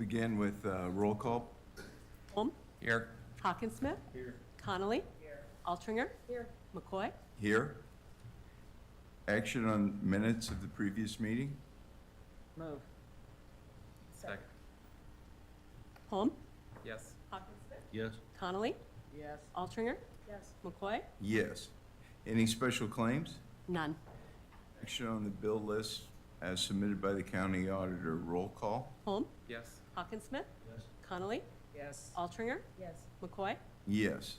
begin with roll call. Holm? Here. Hawkinsmith? Here. Connolly? Here. Altringer? Here. McCoy? Here. Action on minutes of the previous meeting. Move. Second. Holm? Yes. Hawkinsmith? Yes. Connolly? Yes. Altringer? Yes. McCoy? Yes. Any special claims? None. Action on the bill list as submitted by the county auditor. Roll call. Holm? Yes. Hawkinsmith? Yes. Connolly? Yes. Altringer? Yes. McCoy? Yes.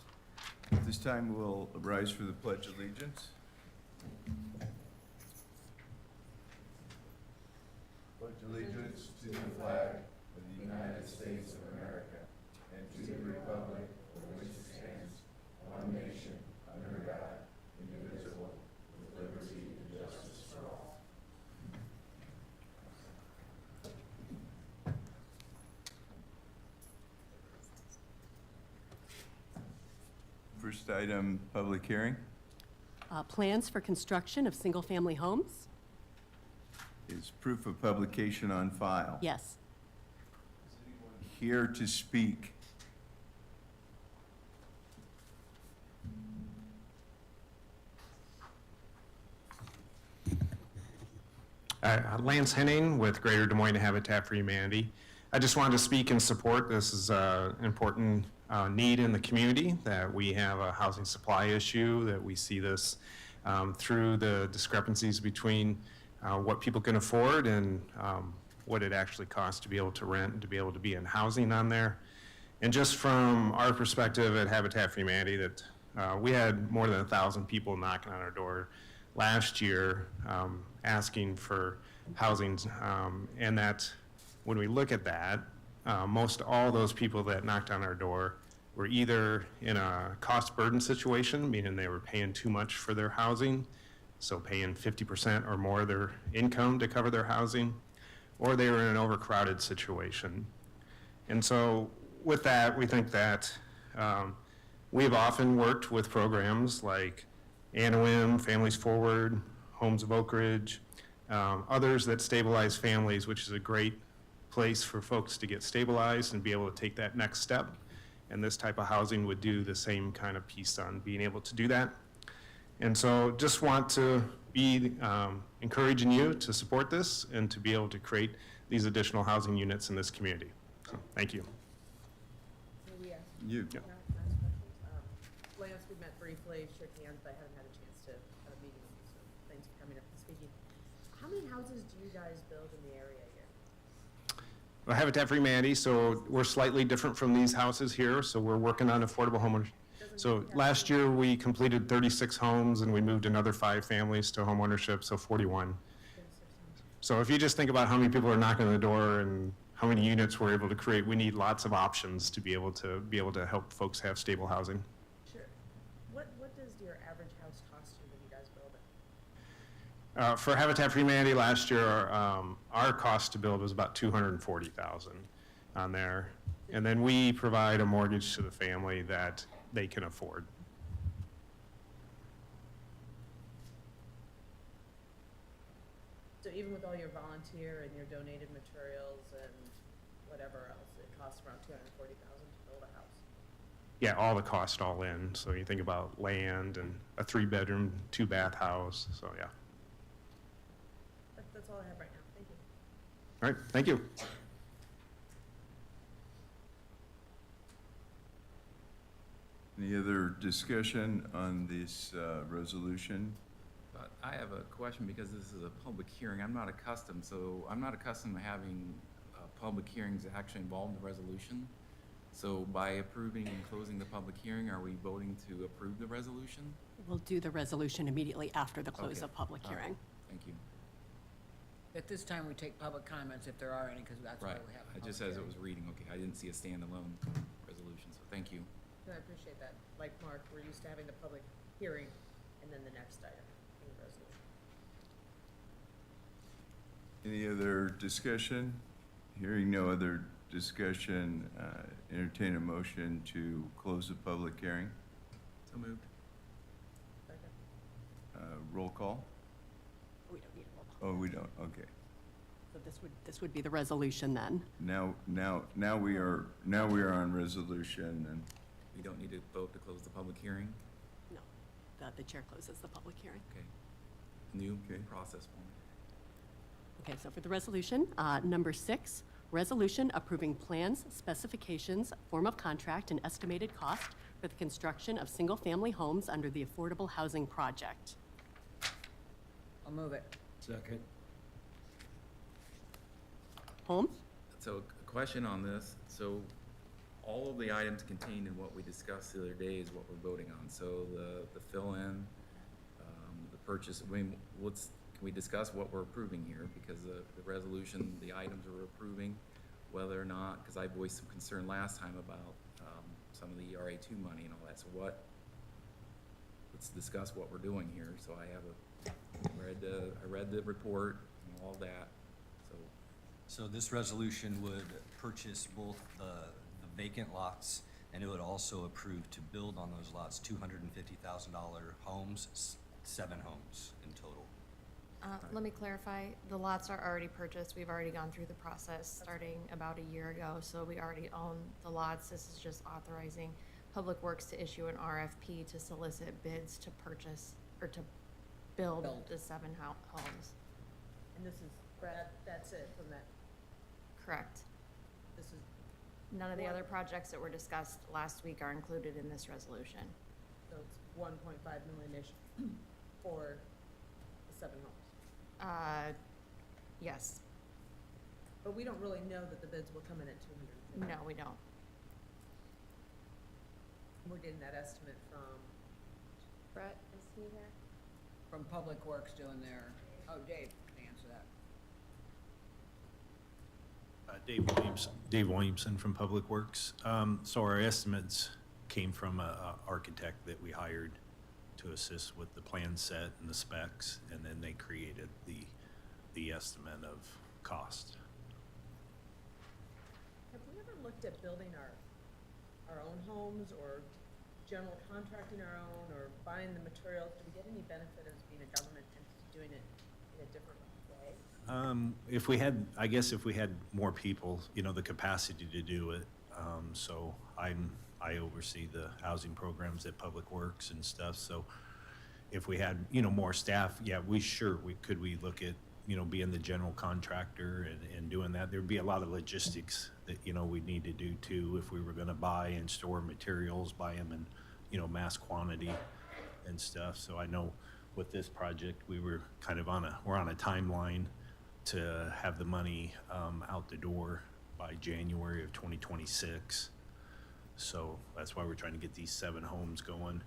At this time, we'll rise for the Pledge of Allegiance. Pledge allegiance to the flag of the United States of America and to the republic for which it stands, one nation, under God, indivisible, with liberty and justice for all. First item, public hearing, Plans for construction of single-family homes? is proof of publication on file. Yes. Here to speak. Lance Henning with Greater Des Moines Habitat for Humanity. I just wanted to speak in support. This is an important need in the community, that we have a housing supply issue, that we see this through the discrepancies between what people can afford and what it actually costs to be able to rent and to be able to be in housing on there. And just from our perspective at Habitat for Humanity, that we had more than 1,000 people knocking on our door last year asking for housing, and that when we look at that, most all those people that knocked on our door were either in a cost burden situation, meaning they were paying too much for their housing, so paying 50% or more of their income to cover their housing, or they were in an overcrowded situation. And so with that, we think that we've often worked with programs like ANOM, Families Forward, Homes of Oak Ridge, others that stabilize families, which is a great place for folks to get stabilized and be able to take that next step. And this type of housing would do the same kind of piece on being able to do that. And so just want to be encouraging you to support this and to be able to create these additional housing units in this community. So, thank you. Maybe You. Yeah. last questions. Lance, we met briefly, shook hands, but I haven't had a chance to have a meeting with you, so thanks for coming up and speaking. How many houses do you guys build in the area here? Well, Habitat for Humanity, so we're slightly different from these houses here, so we're working on affordable homeowners. So last year we completed 36 homes and we moved another 5 families to homeownership, so 41. So if you just think about how many people are knocking on the door and how many units we're able to create, we need lots of options to be able to help folks have stable housing. Sure. What does your average house cost you when you guys build it? For Habitat for Humanity last year, our cost to build was about $240,000 on there. And then we provide a mortgage to the family that they can afford. So even with all your volunteer and your donated materials and whatever else, it costs around $240,000 to build a house? Yeah, all the cost all in. So you think about land and a 3-bedroom, 2-bath house, so yeah. That's all I have right now. Thank you. All right, thank you. Any other discussion on this resolution? But I have a question because this is a public hearing. I'm not accustomed to having public hearings that actually involve the resolution. So by approving and closing the public hearing, are we voting to approve the resolution? We'll do the resolution immediately after the close Okay. of public All right. hearing. Thank you. At this time, we take public comments if there are any, because that's why Right. we have. I just as it was reading, okay, I didn't see a standalone resolution, so thank you. And I appreciate that. Like Mark, we're used to having the public hearing and then the next item in the resolution. Any other discussion? Hearing no other discussion, entertain a motion to close the public hearing. So moved. Second. Roll call? We don't need a roll call. Oh, we don't, okay. So this would be the resolution then. Now we are on resolution, and We don't need to vote to close the public hearing? No, the chair closes the public hearing. Okay. New Okay. process form. Okay, so for the resolution, number 6, resolution approving plans, specifications, form of contract, and estimated cost for the construction of single-family homes under the Affordable Housing Project. I'll move it. Second. Holmes? So a question on this. So all of the items contained in what we discussed the other day is what we're voting on. So the fill-in, the purchase, I mean, can we discuss what we're approving here? Because the resolution, the items we're approving, whether or not, because I voiced some concern last time about some of the ERA2 money and all that. So let's discuss what we're doing here. So I read the report and all that. So this resolution would purchase both the vacant lots, and it would also approve to build on those lots $250,000 homes, 7 homes in total. Let me clarify, the lots are already purchased, we've already gone through the process starting about a year ago, so we already own the lots. This is just authorizing Public Works to issue an RFP to solicit bids to purchase, or to build the 7 homes. And this is, that's it from that, Correct. this is, None of the other projects that were discussed last week are included in this resolution. so it's 1.5 million-ish for the 7 homes. Yes, But we don't really know that the bids will come in at 250. no, we don't. We're getting that estimate from, Brett, is he there? From Public Works doing their, oh, Dave, can answer that. Dave Williamson from Public Works. So our estimates came from a architect that we hired to assist with the plan set and the specs, and then they created the estimate of cost. Have we ever looked at building our own homes, or general contracting our own, or buying the materials? Do we get any benefit as being a government entity doing it in a different way? If we had, I guess if we had more people, the capacity to do it. So I oversee the housing programs at Public Works and stuff. So if we had, more staff, yeah, we could look at, being the general contractor and doing that. There'd be a lot of logistics that, we'd need to do too if we were gonna buy and store materials, buy them in, mass quantity and stuff. So I know with this project, we were kind of we're on a timeline to have the money out the door by January of 2026. So that's why we're trying to get these 7 homes going,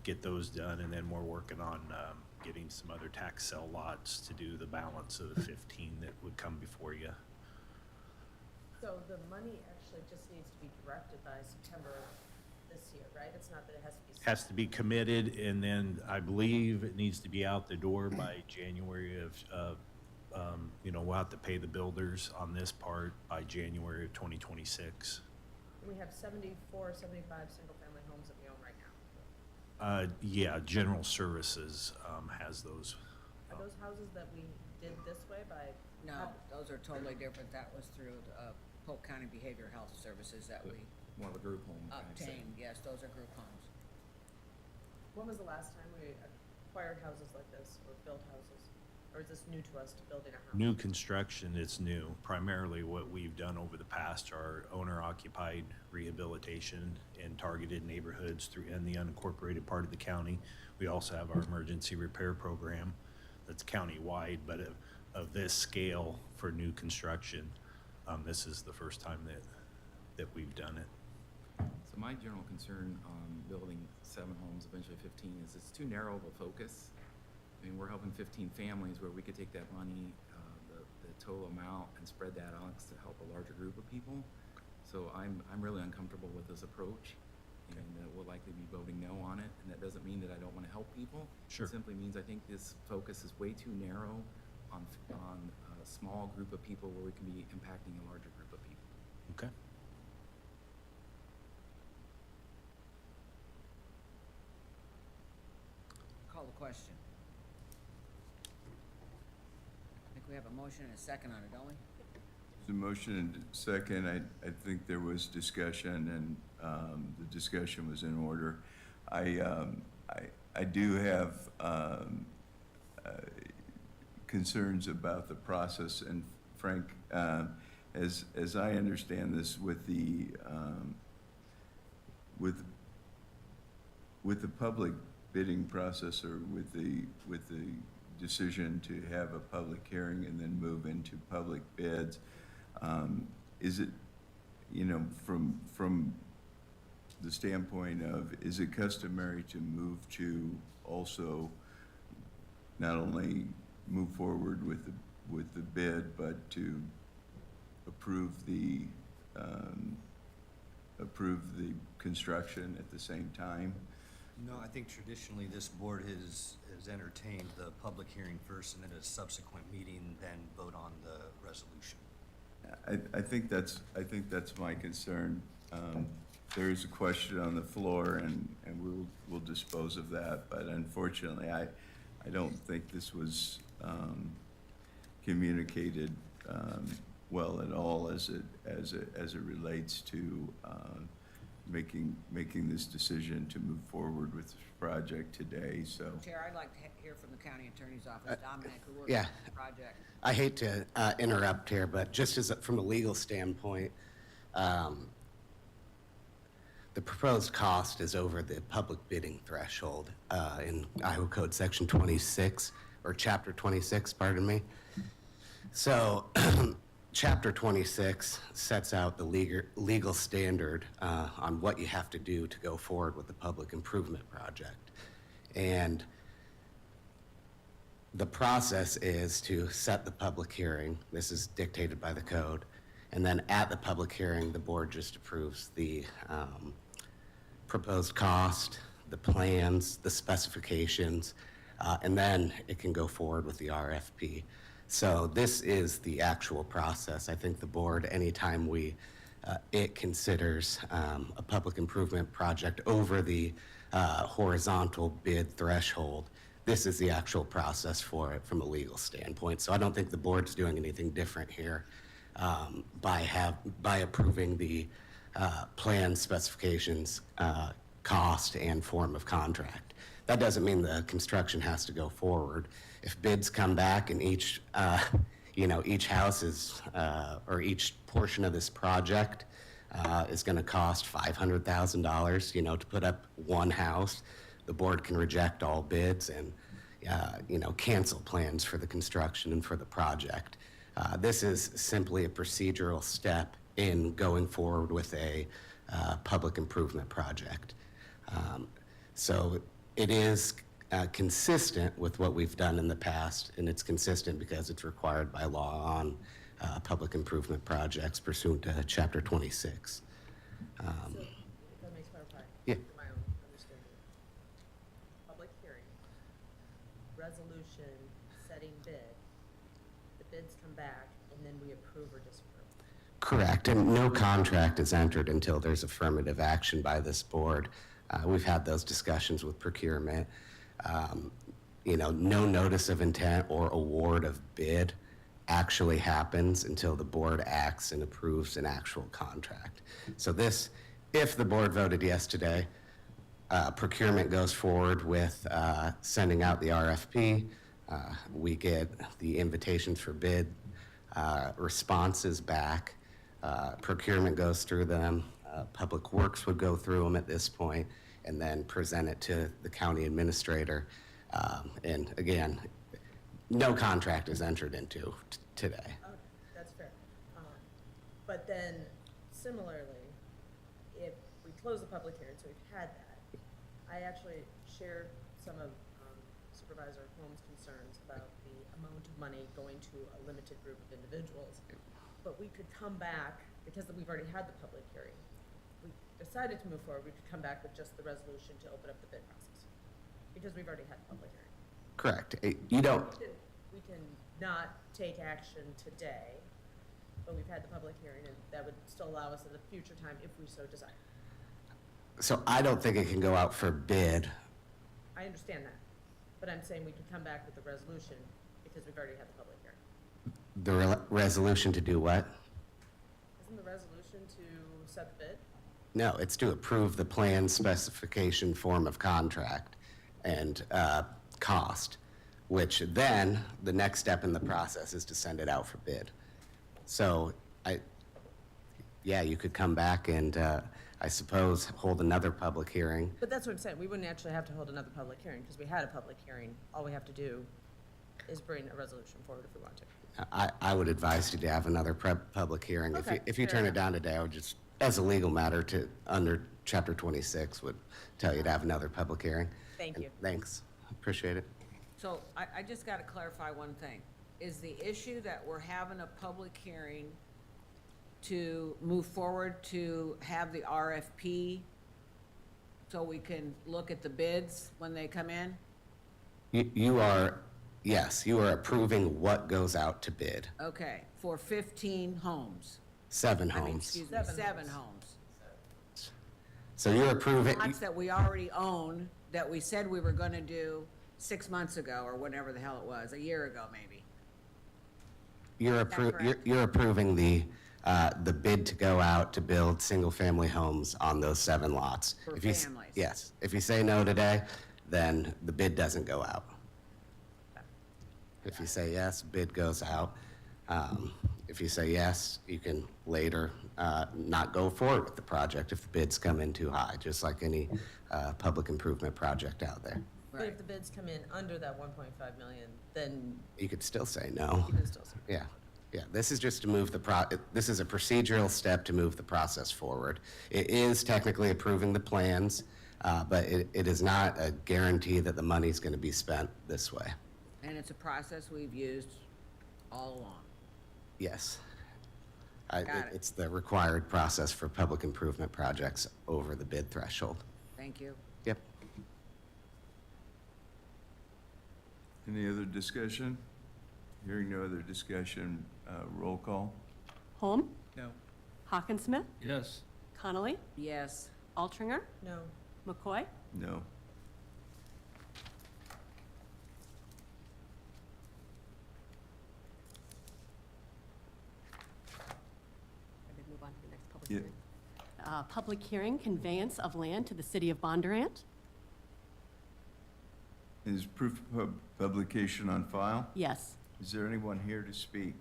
get those done, and then we're working on getting some other tax sale lots to do the balance of the 15 that would come before you. So the money actually just needs to be directed by September this year, right? It's not that it has to be. Has to be committed, and then I believe it needs to be out the door by January of we'll have to pay the builders on this part by January of 2026. We have 74, 75 single-family homes that we own right now. Yeah, General Services has those. Are those houses that we did this way by? No, those are totally different. That was through Polk County Behavioral Health Services that we More of a group home kind of thing. obtained. Yes, those are group homes. When was the last time we acquired houses like this, or built houses? Or is this new to us, to building a house? New construction, it's new. Primarily what we've done over the past are owner-occupied rehabilitation in targeted neighborhoods in the unincorporated part of the county. We also have our emergency repair program that's county-wide, but of this scale for new construction, this is the first time that we've done it. So my general concern on building 7 homes, eventually 15, is it's too narrow of a focus. I mean, we're helping 15 families where we could take that money, the total amount, and spread that out to help a larger group of people. So I'm really uncomfortable with this approach, and we'll likely be voting no on it. And that doesn't mean that I don't want to help people. Sure. It simply means I think this focus is way too narrow on a small group of people where we can be impacting a larger group of people. Okay. Call the question. I think we We have a motion and a second on it, don't we? The motion and second, I think there was discussion, and the discussion was in order. I do have concerns about the process, and Frank, as I understand this, with the public bidding process, or with the decision to have a public hearing and then move into public bids, is it, from the standpoint of, is it customary to move to also not only move forward with the bid, but to approve the construction at the same time? No, I think traditionally this board has entertained the public hearing first, and then at a subsequent meeting, then vote on the resolution. I think that's my concern. There is a question on the floor, and we'll dispose of that, but unfortunately, I don't think this was communicated well at all as it relates to making this decision to move forward with this project today, so. Chair, I'd like to hear from the county attorney's office, Dominic, who works yeah. on the project. I hate to interrupt here, but just from a legal standpoint, the proposed cost is over the public bidding threshold in Iowa Code Section 26, or Chapter 26, pardon me. So Chapter 26 sets out the legal standard on what you have to do to go forward with the public improvement project. And the process is to set the public hearing. This is dictated by the code. And then at the public hearing, the board just approves the proposed cost, the plans, the specifications, and then it can go forward with the RFP. So this is the actual process. I think the board, anytime it considers a public improvement project over the horizontal bid threshold, this is the actual process for it from a legal standpoint. So I don't think the board's doing anything different here by approving the plan specifications, cost, and form of contract. That doesn't mean the construction has to go forward. If bids come back and each house is, or each portion of this project is going to cost $500,000, to put up one house, the board can reject all bids and, cancel plans for the construction and for the project. This is simply a procedural step in going forward with a public improvement project. So it is consistent with what we've done in the past, and it's consistent because it's required by law on public improvement projects pursuant to Chapter 26. So, if I may clarify, Yeah. for my own understanding, public hearing, resolution, setting bid, the bids come back, and then we approve or disapprove. Correct, and no contract is entered until there's affirmative action by this board. We've had those discussions with procurement. No notice of intent or award of bid actually happens until the board acts and approves an actual contract. So this, if the board voted yes today, procurement goes forward with sending out the RFP. We get the invitations for bid responses back. Procurement goes through them. Public Works would go through them at this point and then present it to the county administrator. And again, no contract is entered into today. Okay, that's fair. But then similarly, if we close the public hearing, so we've had that, I actually share some of Supervisor Holmes' concerns about the amount of money going to a limited group of individuals. But we could come back, because we've already had the public hearing, we decided to move forward, we could come back with just the resolution to open up the bid process, because we've already had the public hearing. Correct. You don't, We can not take action today, but we've had the public hearing, and that would still allow us at a future time if we so desire. so I don't think it can go out for bid. I understand that, but I'm saying we could come back with the resolution because we've already had the public hearing. resolution to do what? Isn't the resolution to set the bid? No, it's to approve the plan specification form of contract and cost, which then, the next step in the process is to send it out for bid. So, yeah, you could come back and, I suppose, hold another public hearing. But that's what I'm saying, we wouldn't actually have to hold another public hearing, because we had a public hearing. All we have to do is bring a resolution forward if we want to. I would advise you to have another public hearing. Okay, If you fair turn it enough. down today, I would just, as a legal matter, under Chapter 26, would tell you to have another public hearing. Thank And you. Thanks, appreciate it. So I just gotta clarify one thing. Is the issue that we're having a public hearing to move forward to have the RFP so we can look at the bids when they come in? You are, yes, you are approving what goes out to bid. Okay, for 15 homes. 7 I mean, homes. excuse me, 7 homes. So you're approving, Lots that we already own, that we said we were gonna do 6 months ago, or whatever the hell it was, a year ago maybe. correct? you're approving the bid to go out to build single-family homes on those 7 lots. For If you families. Yes. If you say no today, then the bid doesn't go out. If you say yes, bid goes out. If you say yes, you can later not go forward with the project if the bids come in too high, just like any public improvement project out there. But if the bids come in under that 1.5 million, then You could still say no. you can still say. Yeah, yeah, this is just to move this is a procedural step to move the process forward. It is technically approving the plans, but it is not a guarantee that the money's gonna be spent this way. And it's a process we've used all along. Yes. Got it. It's the required process for public improvement projects over the bid threshold. Thank you. Yep. Any other discussion? Hearing no other discussion, roll call? Holm? No. Hawkinsmith? Yes. Connolly? Yes. Altringer? No. McCoy? No. Ready to move on to the next public Yeah. hearing? Public hearing, conveyance of land to the city of Bondurant? Is proof of publication on file? Yes. Is there anyone here to speak?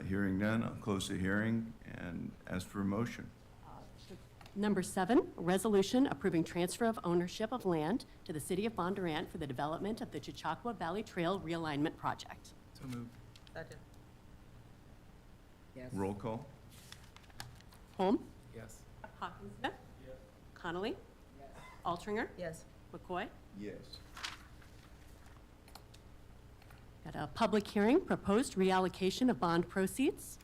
Hearing none, I'll close the hearing and ask for a motion. Number 7, resolution approving transfer of ownership of land to the city of Bondurant for the development of the Chautauqua Valley Trail Realignment Project. So moved. Second. Yes. Roll call? Holm? Yes. Hawkinsmith? Connolly? Altringer? Yes. McCoy? Yes. Got a public hearing, proposed reallocation of bond proceeds?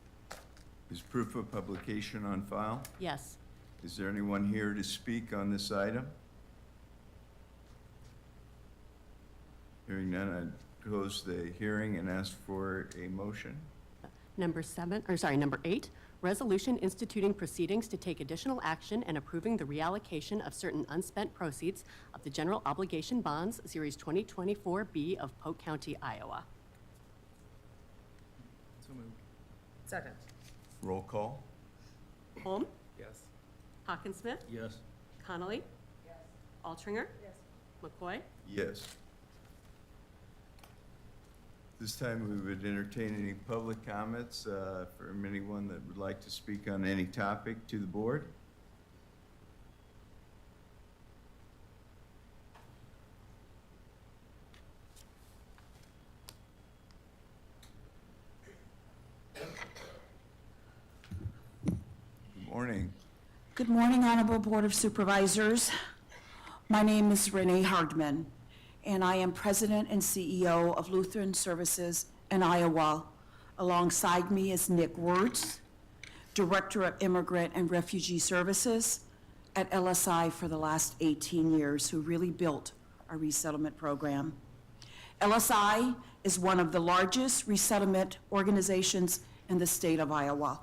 Is proof of publication on file? Yes. Is there anyone here to speak on this item? Hearing none, I close the hearing and ask for a motion. Number 8, resolution instituting proceedings to take additional action and approving the reallocation of certain unspent proceeds of the general obligation bonds, Series 2024B of Polk County, Iowa. So moved. Second. Roll call? Holm? Yes. Hawkinsmith? Yes. Connolly? Altringer? Yes. McCoy? Yes. This time, we would entertain any public comments from anyone that would like to speak on any topic to the board. Good morning. Good morning, Honorable Board of Supervisors. My name is Renee Hardman, and I am President and CEO of Lutheran Services in Iowa. Alongside me is Nick Wirtz, Director of Immigrant and Refugee Services at LSI for the last 18 years, who really built our resettlement program. LSI is one of the largest resettlement organizations in the state of Iowa.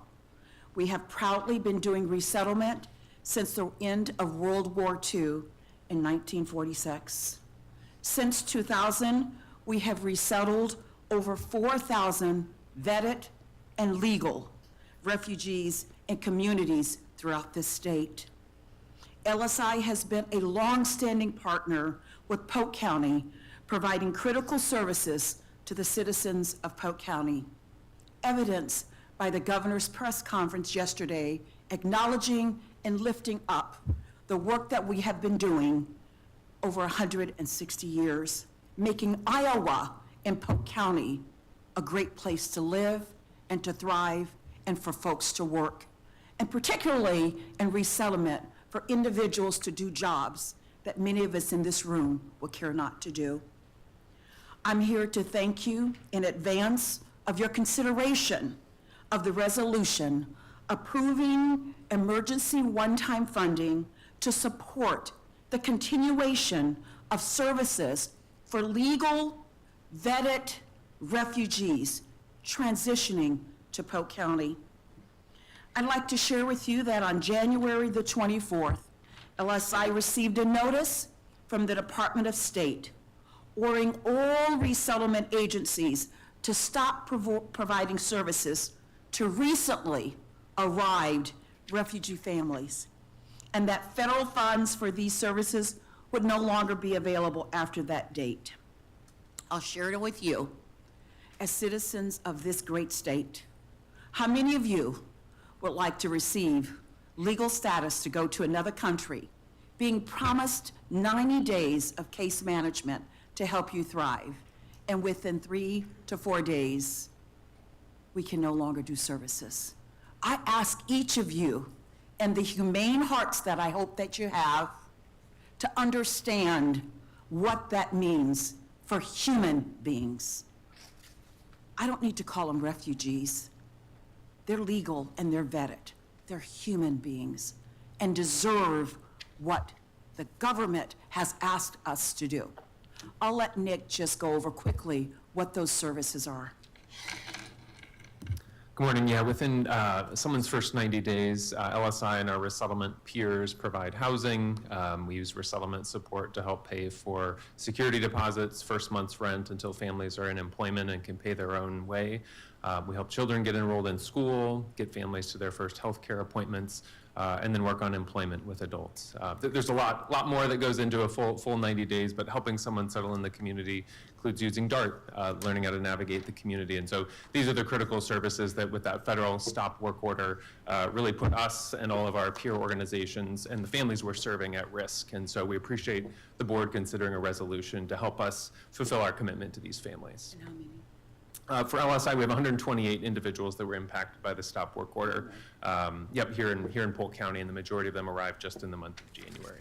We have proudly been doing resettlement since the end of World War II in 1946. Since 2000, we have resettled over 4,000 vetted and legal refugees in communities throughout this state. LSI has been a long-standing partner with Polk County, providing critical services to the citizens of Polk County, evidenced by the governor's press conference yesterday, acknowledging and lifting up the work that we have been doing over 160 years, making Iowa and Polk County a great place to live and to thrive and for folks to work, and particularly in resettlement for individuals to do jobs that many of us in this room would care not to do. I'm here to thank you in advance of your consideration of the resolution approving emergency one-time funding to support the continuation of services for legal vetted refugees transitioning to Polk County. I'd like to share with you that on January the 24th, LSI received a notice from the Department of State ordering all resettlement agencies to stop providing services to recently arrived refugee families, and that federal funds for these services would no longer be available after that date. I'll share it with you. As citizens of this great state, how many of you would like to receive legal status to go to another country, being promised 90 days of case management to help you thrive, and within 3 to 4 days, we can no longer do services? I ask each of you, and the humane hearts that I hope that you have, to understand what that means for human beings. I don't need to call them refugees. They're legal and they're vetted. They're human beings and deserve what the government has asked us to do. I'll let Nick just go over quickly what those services are. Good morning. Yeah, within someone's first 90 days, LSI and our resettlement peers provide housing. We use resettlement support to help pay for security deposits, first month's rent until families are in employment and can pay their own way. We help children get enrolled in school, get families to their first health care appointments, and then work on employment with adults. There's a lot more that goes into a full 90 days, but helping someone settle in the community includes using DART, learning how to navigate the community. And so these are the critical services that with that federal stop work order really put us and all of our peer organizations and the families we're serving at risk. And so we appreciate the board considering a resolution to help us fulfill our commitment to these families. And how many? For LSI, we have 128 individuals that were impacted by the stop work order. Here in Polk County, and the majority of them arrived just in the month of January.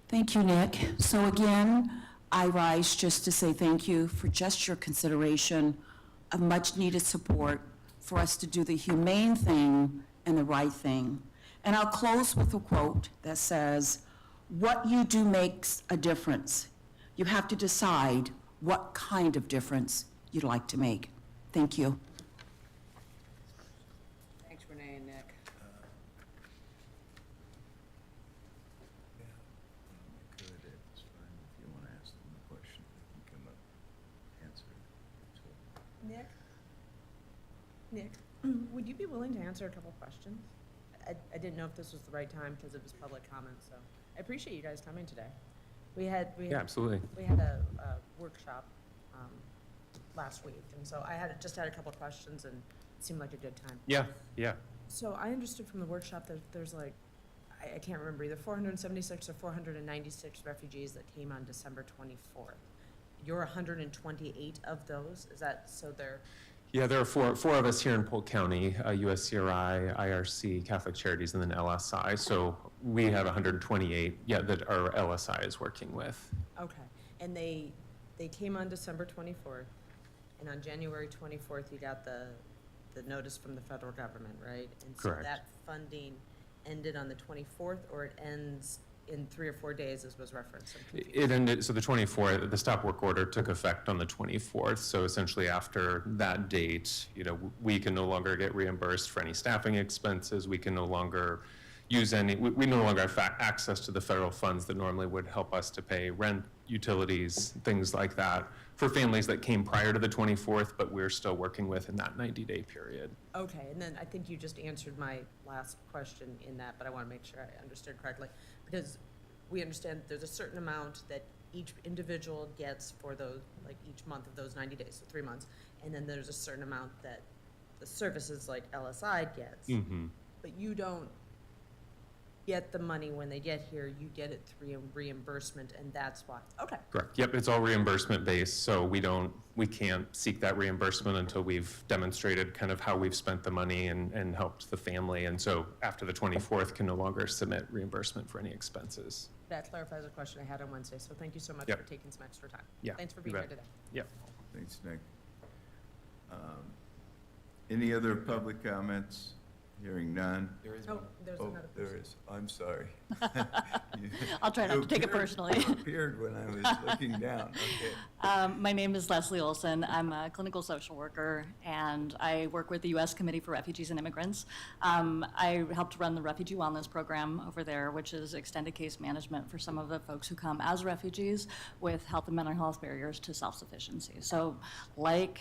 Thank you, Nick. So again, I rise just to say thank you for just your consideration of much needed support for us to do the humane thing and the right thing. And I'll close with a quote that says, "What you do makes a difference. You have to decide what kind of difference you'd like to make." Thank you. Thanks, Renee and Nick. Good, it's fine. If you want to ask them a question, you can come up, answer it. Nick, would you be willing to answer a couple questions? I didn't know if this was the right time because it was public comment, so I appreciate you guys coming today. We had Yeah, absolutely. We had a workshop last week, and so I just had a couple of questions, and it seemed like a good time. Yeah. So I understood from the workshop that there's like, I can't remember, either 476 or 496 refugees that came on December 24th. You're 128 of those? Is that, so they're, Yeah, there are four of us here in Polk County, USCRI, IRC, Catholic Charities, and then LSI. So we have 128, that our LSI is working with. okay. And they came on December 24th, and on January 24th, you got the notice from the federal government, right? And so Correct. that funding ended on the 24th, or it ends in 3 or 4 days, as was referenced? I'm confused. It ended, so the 24th, the stop work order took effect on the 24th. So essentially after that date, we can no longer get reimbursed for any staffing expenses. We can no longer use any, we no longer have access to the federal funds that normally would help us to pay rent, utilities, things like that, for families that came prior to the 24th, but we're still working with in that 90-day period. Okay, and then I think you just answered my last question in that, but I want to make sure I understood correctly. Because we understand that there's a certain amount that each individual gets for those, like each month of those 90 days, so 3 months. And then there's a certain amount that the services like LSI gets. Mm-hmm. But you don't get the money when they get here, you get it through reimbursement, and that's why, okay. Correct. Yep, it's all reimbursement based, so we can't seek that reimbursement until we've demonstrated kind of how we've spent the money and helped the family. And so after the 24th, can no longer submit reimbursement for any expenses. That clarifies a question I had on Wednesday, so thank you so much Yep. for taking some extra time. Yeah, Thanks for you being here bet. today. Yep. Thanks, Nick. Any other public comments? Hearing none. There is Oh, one. there's Oh, another there person. is. I'm sorry. I'll try not to take it personally. You appeared when I was looking down. Okay. My name is Leslie Olson. I'm a clinical social worker, and I work with the U.S. Committee for Refugees and Immigrants. I helped run the Refugee Wellness Program over there, which is extended case management for some of the folks who come as refugees with health and mental health barriers to self-sufficiency. So like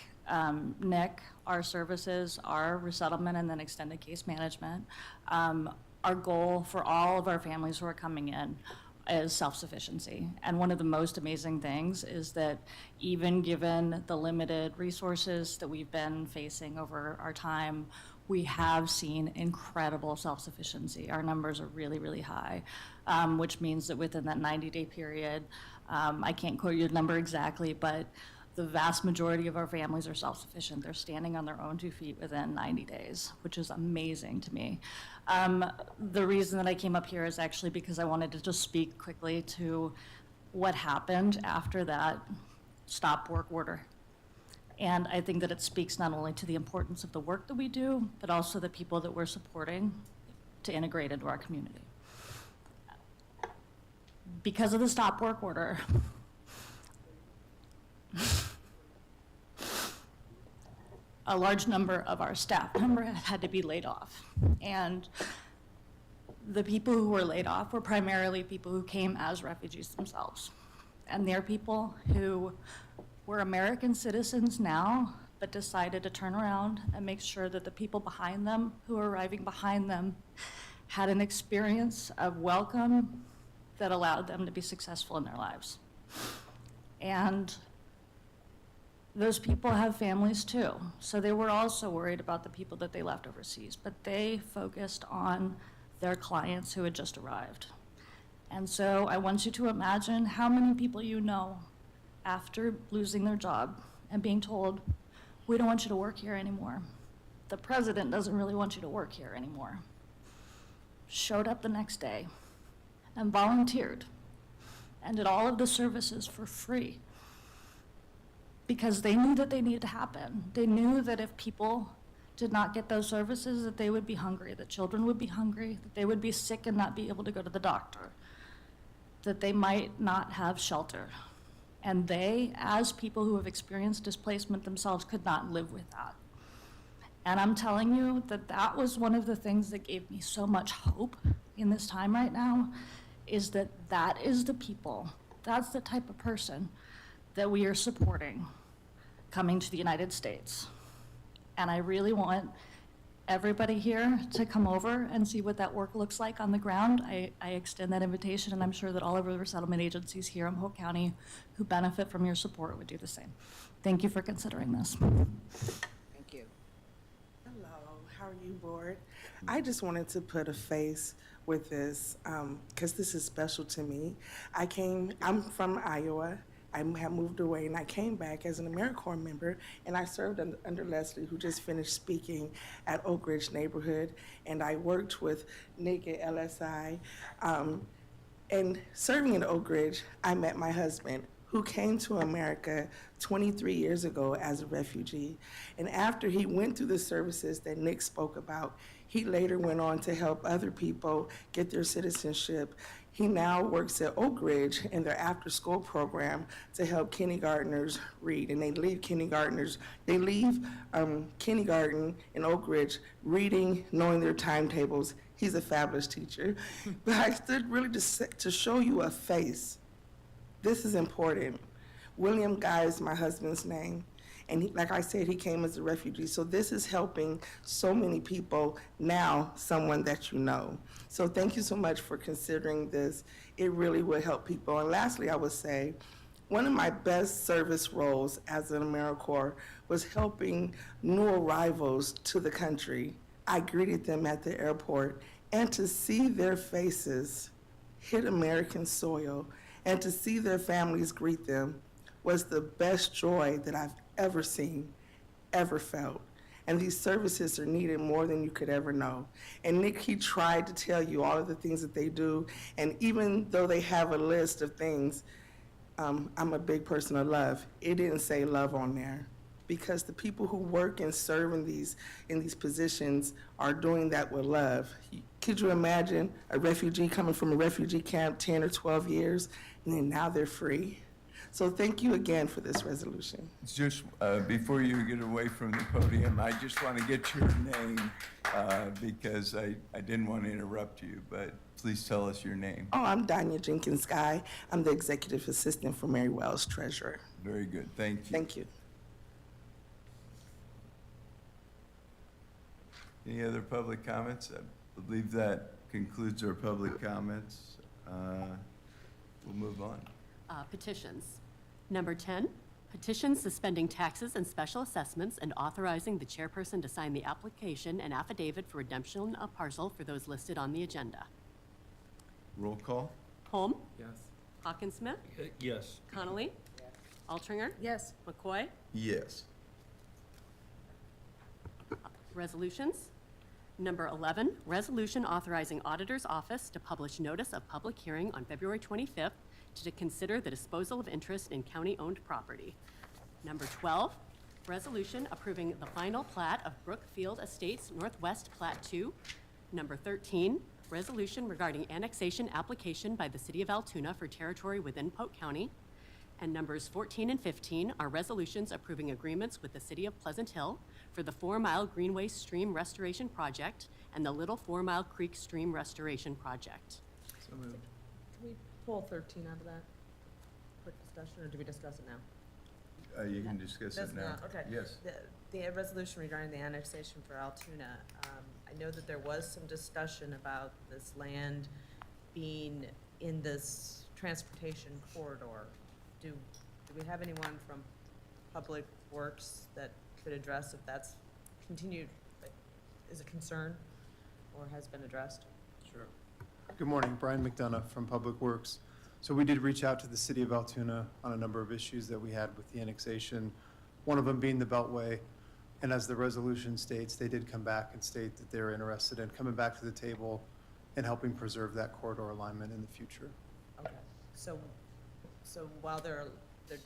Nick, our services are resettlement and then extended case management. Our goal for all of our families who are coming in is self-sufficiency. And one of the most amazing things is that even given the limited resources that we've been facing over our time, we have seen incredible self-sufficiency. Our numbers are really, really high, which means that within that 90-day period, I can't quote you the number exactly, but the vast majority of our families are self-sufficient. They're standing on their own 2 feet within 90 days, which is amazing to me. The reason that I came up here is actually because I wanted to just speak quickly to what happened after that stop work order. And I think that it speaks not only to the importance of the work that we do, but also the people that we're supporting to integrate into our community. Because of the stop work order, a large number of our staff members had to be laid off. And the people who were laid off were primarily people who came as refugees themselves. And they're people who were American citizens now, but decided to turn around and make sure that the people behind them, who were arriving behind them, had an experience of welcome that allowed them to be successful in their lives. And those people have families too. So they were also worried about the people that they left overseas, but they focused on their clients who had just arrived. And so I want you to imagine how many people you know after losing their job and being told, we don't want you to work here anymore. The president doesn't really want you to work here anymore. Showed up the next day and volunteered and did all of the services for free, because they knew that they needed to happen. They knew that if people did not get those services, that they would be hungry, that children would be hungry, that they would be sick and not be able to go to the doctor, that they might not have shelter. And they, as people who have experienced displacement themselves, could not live with that. And I'm telling you that that was one of the things that gave me so much hope in this time right now, is that that is the people, that's the type of person that we are supporting coming to the United States. And I really want everybody here to come over and see what that work looks like on the ground. I extend that invitation, and I'm sure that all of the resettlement agencies here in Polk County who benefit from your support would do the same. Thank you for considering this. Thank you. Hello, how are you, board? I just wanted to put a face with this, because this is special to me. I'm from Iowa. I have moved away, and I came back as an AmeriCorps member, and I served under Leslie, who just finished speaking at Oak Ridge neighborhood, and I worked with Nick at LSI. And serving in Oak Ridge, I met my husband, who came to America 23 years ago as a refugee. And after he went through the services that Nick spoke about, He later went on to help other people get their citizenship. He now works at Oak Ridge in their after-school program to help kindergartners read. And they leave kindergarten in Oak Ridge reading, knowing their timetables. He's a fabulous teacher. But I stood really to show you a face. This is important. William Guy is my husband's name. And like I said, he came as a refugee. So this is helping so many people, now someone that you know. So thank you so much for considering this. It really will help people. And lastly, I would say, one of my best service roles as an AmeriCorps was helping new arrivals to the country. I greeted them at the airport, and to see their faces hit American soil and to see their families greet them was the best joy that I've ever seen, ever felt. And these services are needed more than you could ever know. And Nick, he tried to tell you all of the things that they do, and even though they have a list of things, I'm a big person of love. It didn't say love on there, because the people who work and serve in these positions are doing that with love. Could you imagine a refugee coming from a refugee camp 10 or 12 years, and then now they're free? So thank you again for this resolution. Just before you get away from the podium, I just want to get your name because I didn't want to interrupt you, but please tell us your name. Oh, I'm Danya Jenkins Guy. I'm the executive assistant for Mary Wells Treasurer. Very good. Thank you. Thank you. Any other public comments? I believe that concludes our public comments. We'll move on. Petitions. Number 10, petitions suspending taxes and special assessments and authorizing the chairperson to sign the application and affidavit for redemption of parcel for those listed on the agenda. Roll call? Holm? Yes. Hawkinsmith? Yes. Connolly? Altringer? Yes. McCoy? Yes. Resolutions. Number 11, resolution authorizing auditor's office to publish notice of public hearing on February 25th to consider the disposal of interest in county-owned property. Number 12, resolution approving the final plat of Brookfield Estates Northwest Plat 2. Number 13, resolution regarding annexation application by the City of Altoona for territory within Polk County. And numbers 14 and 15 are resolutions approving agreements with the City of Pleasant Hill for the 4 Mile Greenway Stream Restoration Project and the Little 4 Mile Creek Stream Restoration Project. So moved. Can we pull 13 out of that? Quick discussion, or do we discuss it now? You can discuss it Doesn't now. Okay. Yes. The resolution regarding the annexation for Altoona, I know that there was some discussion about this land being in this transportation corridor. Do we have anyone from Public Works that could address if that's continued, like, is a concern or has been addressed? Sure. Good morning, Brian McDonough from Public Works. So we did reach out to the City of Altoona on a number of issues that we had with the annexation, one of them being the Beltway. And as the resolution states, they did come back and state that they're interested in coming back to the table and helping preserve that corridor alignment in the future. Okay, so while they're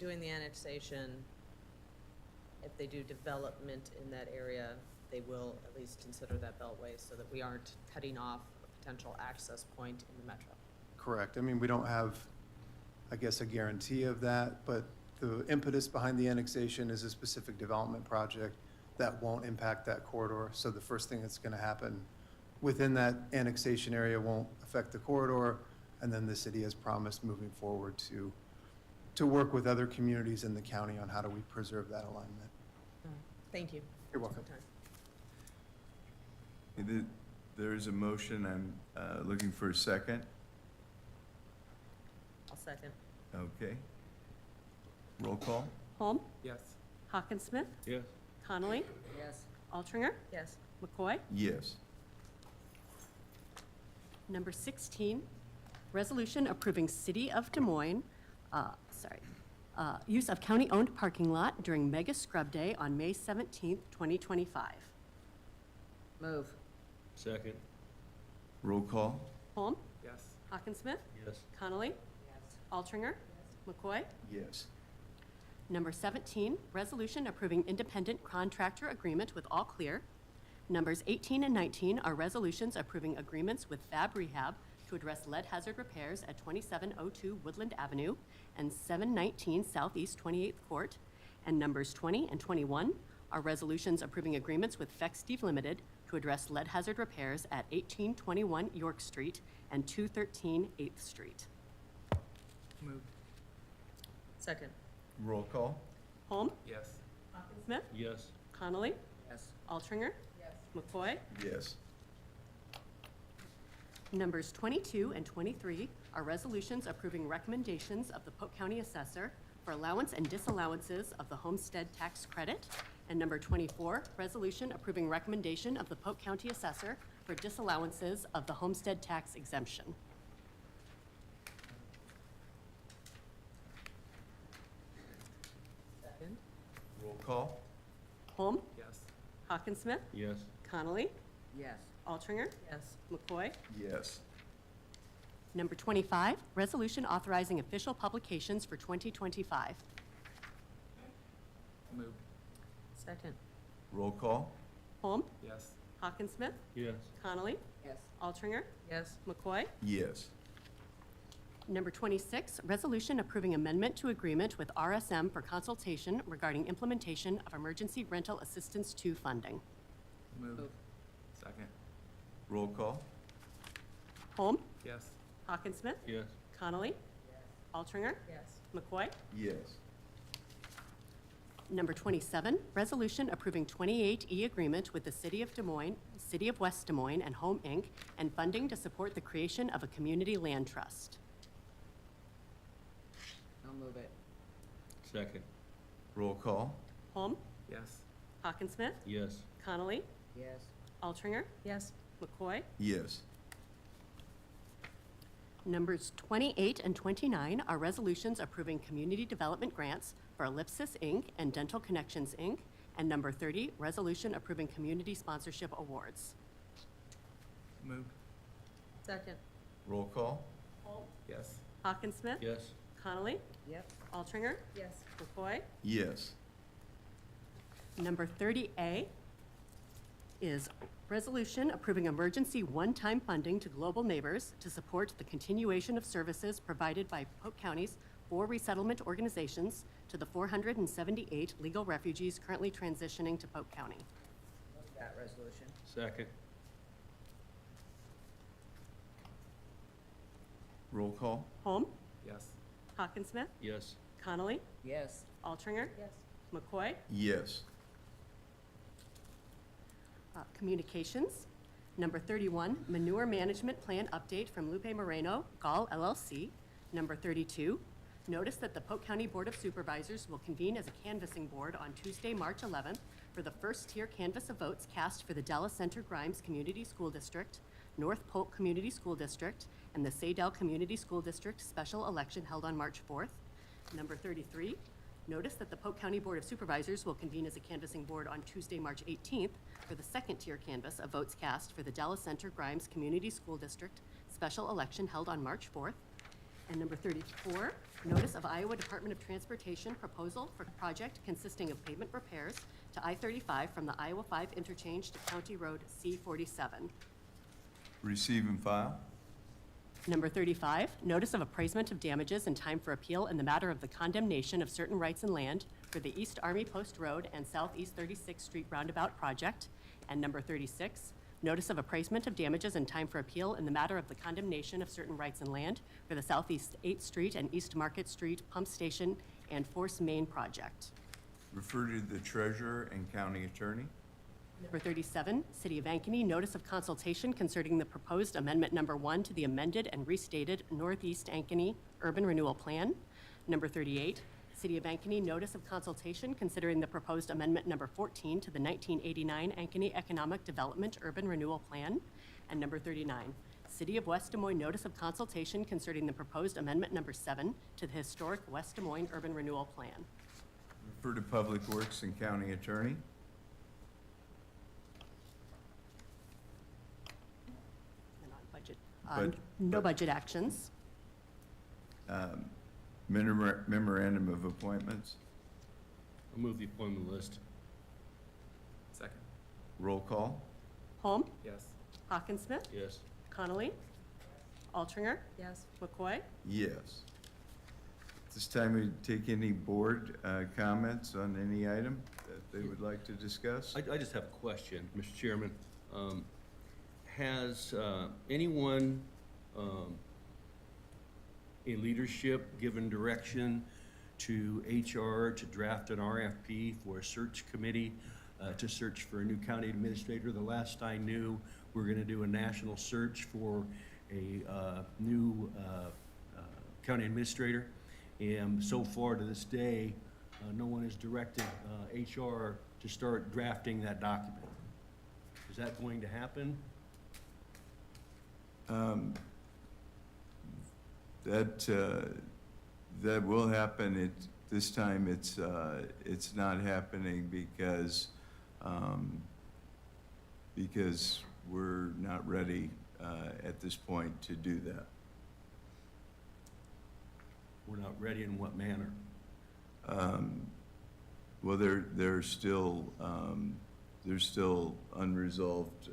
doing the annexation, if they do development in that area, they will at least consider that beltway so that we aren't cutting off a potential access point in the metro. Correct. I mean, we don't have, I guess, a guarantee of that, but the impetus behind the annexation is a specific development project that won't impact that corridor. So the first thing that's going to happen within that annexation area won't affect the corridor, and then the city has promised moving forward to work with other communities in the county on how do we preserve that alignment. Thank you. You're welcome. There is a motion. I'm looking for a second. I'll second. Okay. Roll call? Holm? Yes. Hawkinsmith? Yes. Connolly? Yes. Altringer? Yes. McCoy? Yes. Number 16, resolution approving City of Des Moines, use of county-owned parking lot during Mega Scrub Day on May 17th, 2025. Move. Second. Roll call? Holm? Yes. Hawkinsmith? Yes. Connolly? Altringer? McCoy? Yes. Number 17, resolution approving independent contractor agreement with All Clear. Numbers 18 and 19 are resolutions approving agreements with Fab Rehab to address lead hazard repairs at 2702 Woodland Avenue and 719 Southeast 28th Court. And numbers 20 and 21 are resolutions approving agreements with Feck Steve Limited to address lead hazard repairs at 1821 York Street and 213 8th Street. Moved. Second. Roll call? Holm? Yes. Smith? Yes. Connolly? Yes. Altringer? Yes. McCoy? Yes. Numbers 22 and 23 are resolutions approving recommendations of the Polk County Assessor for allowance and disallowances of the homestead tax credit. And number 24, resolution approving recommendation of the Polk County Assessor for disallowances of the homestead tax exemption. Second. Roll call? Holm? Yes. Hawkinsmith? Yes. Connolly? Yes. Altringer? Yes. McCoy? Yes. Number 25, resolution authorizing official publications for 2025. Moved. Second. Roll call? Holm? Yes. Hawkinsmith? Yes. Connolly? Yes. Altringer? Yes. McCoy? Yes. Number 26, resolution approving amendment to agreement with RSM for consultation regarding implementation of Emergency Rental Assistance 2 funding. Moved. Second. Roll call? Holm? Yes. Hawkinsmith? Yes. Connolly? Altringer? Yes. McCoy? Yes. Number 27, resolution approving 28E agreement with the City of Des Moines, City of West Des Moines, and Home Inc., and funding to support the creation of a community land trust. I'll move it. Second. Roll call? Holm? Yes. Hawkinsmith? Yes. Connolly? Yes. Altringer? Yes. McCoy? Yes. Numbers 28 and 29 are resolutions approving community development grants for Ellipsis, Inc. and Dental Connections, Inc. And number 30, resolution approving community sponsorship awards. Moved. Second. Roll call? Yes. Hawkinsmith? Yes. Connolly? Yep. Altringer? Yes. McCoy? Yes. Number 30A is resolution approving emergency one-time funding to Global Neighbors to support the continuation of services provided by Polk County's 4 resettlement organizations to the 478 legal refugees currently transitioning to Polk County. Move that resolution. Second. Roll call? Holm? Yes. Hawkinsmith? Yes. Connolly? Yes. Altringer? Yes. McCoy? Yes. Communications. Number 31, manure management plan update from Lupe Moreno, Gall LLC. Number 32, notice that the Polk County Board of Supervisors will convene as a canvassing board on Tuesday, March 11th for the first tier canvass of votes cast for the Dallas Center Grimes Community School District, North Polk Community School District, and the Saydell Community School District special election held on March 4th. Number 33, notice that the Polk County Board of Supervisors will convene as a canvassing board on Tuesday, March 18th for the second tier canvass of votes cast for the Dallas Center Grimes Community School District special election held on March 4th. And number 34, notice of Iowa Department of Transportation proposal for project consisting of pavement repairs to I-35 from the Iowa 5 interchange to County Road C-47. Receive and file? Number 35, notice of appraisement of damages and time for appeal in the matter of the condemnation of certain rights and land for the East Army Post Road and Southeast 36th Street Roundabout project. And number 36, notice of appraisement of damages and time for appeal in the matter of the condemnation of certain rights and land for the Southeast 8th Street and East Market Street Pump Station and Force Main project. Refer to the treasurer and county attorney? Number 37, City of Ankeny, notice of consultation concerning the proposed amendment number 1 to the amended and restated Northeast Ankeny Urban Renewal Plan. Number 38, City of Ankeny, notice of consultation considering the proposed amendment number 14 to the 1989 Ankeny Economic Development Urban Renewal Plan. And number 39, City of West Des Moines, notice of consultation concerning the proposed amendment number 7 to the historic West Des Moines Urban Renewal Plan. Refer to Public Works and county attorney? And on budget, But- no budget actions. Memorandum of appointments? I'll move the appointment list. Second. Roll call? Holm, Yes. Hawkinsmith, Yes. Connolly, Altringer, Yes. McCoy. Yes. At this time, we take any board comments on any item that they would like to discuss. I just have a question, Mr. Chairman. Has anyone in leadership given direction to HR to draft an RFP for a search committee to search for a new county administrator? The last I knew, we're going to do a national search for a new county administrator. And so far to this day, no one has directed HR to start drafting that document. Is that going to happen? That will happen. This time it's not happening because we're not ready at this point to do that. We're not ready in what manner? Well, there's still unresolved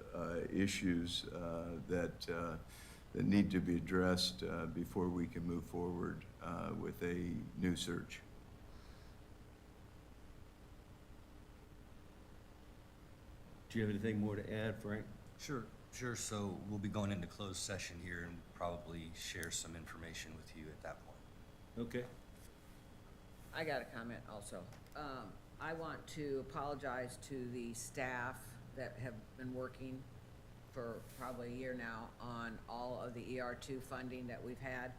issues that need to be addressed before we can move forward with a new search. Do you have anything more to add, Frank? Sure. So we'll be going into closed session here and probably share some information with you at that point. Okay. I got a comment also. I want to apologize to the staff that have been working for probably a year now on all of the ER2 funding that we've had.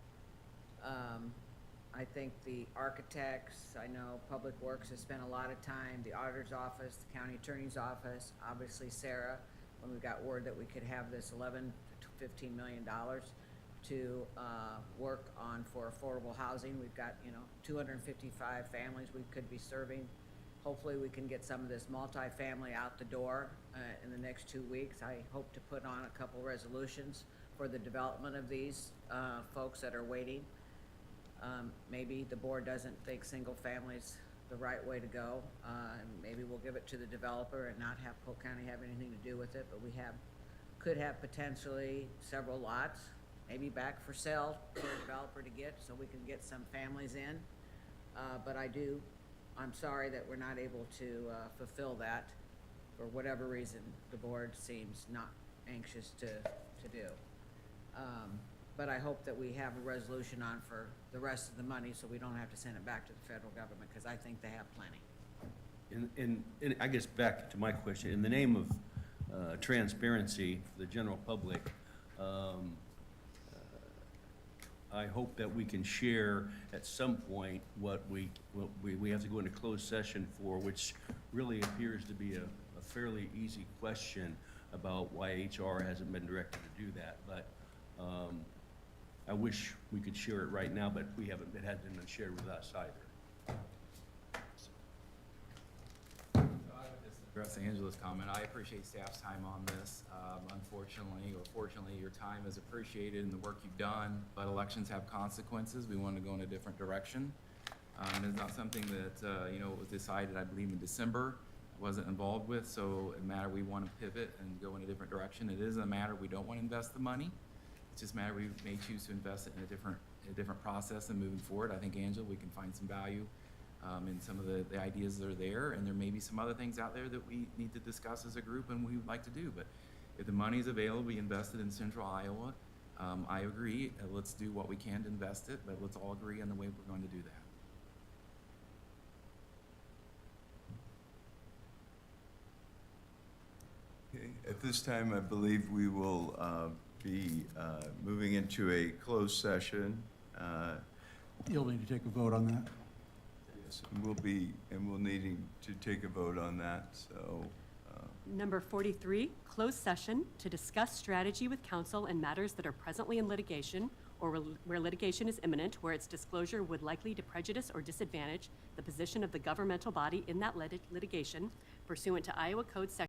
I think the architects, I know Public Works has spent a lot of time, the auditor's office, the county attorney's office, obviously Sarah, when we got word that we could have this $11 to $15 million to work on for affordable housing. We've got, 255 families we could be serving. Hopefully we can get some of this multifamily out the door in the next 2 weeks. I hope to put on a couple resolutions for the development of these folks that are waiting. Maybe the board doesn't think single family's the right way to go. And maybe we'll give it to the developer and not have Polk County have anything to do with it, but we could have potentially several lots, maybe back for sale for a developer to get, so we can get some families in. But I'm sorry that we're not able to fulfill that for whatever reason the board seems not anxious to do. But I hope that we have a resolution on for the rest of the money so we don't have to send it back to the federal government, because I think they have plenty. And I guess back to my question, in the name of transparency for the general public, I hope that we can share at some point what we have to go into closed session for, which really appears to be a fairly easy question about why HR hasn't been directed to do that. But I wish we could share it right now, but it hasn't been shared with us either. I would just address Angela's comment. I appreciate staff's time on this. Unfortunately, or fortunately, your time is appreciated in the work you've done, but elections have consequences. We want to go in a different direction. It's not something that, was decided, I believe, in December. I wasn't involved with, so a matter we want to pivot and go in a different direction. It is a matter we don't want to invest the money. It's just a matter we may choose to invest it in a different process and moving forward. I think, Angela, we can find some value in some of the ideas that are there, and there may be some other things out there that we need to discuss as a group and we would like to do. But if the money is available, we invested in Central Iowa. I agree. Let's do what we can to invest it, but let's all agree on the way we're going to do that. Okay. At this time, I believe we will be moving into a closed session. You'll need to take a vote on that. Yes, we'll needing to take a vote on that, so. Number 43, closed session to discuss strategy with counsel in matters that are presently in litigation or where litigation is imminent, where its disclosure would likely to prejudice or disadvantage the position of the governmental body in that litigation pursuant to Iowa Code Section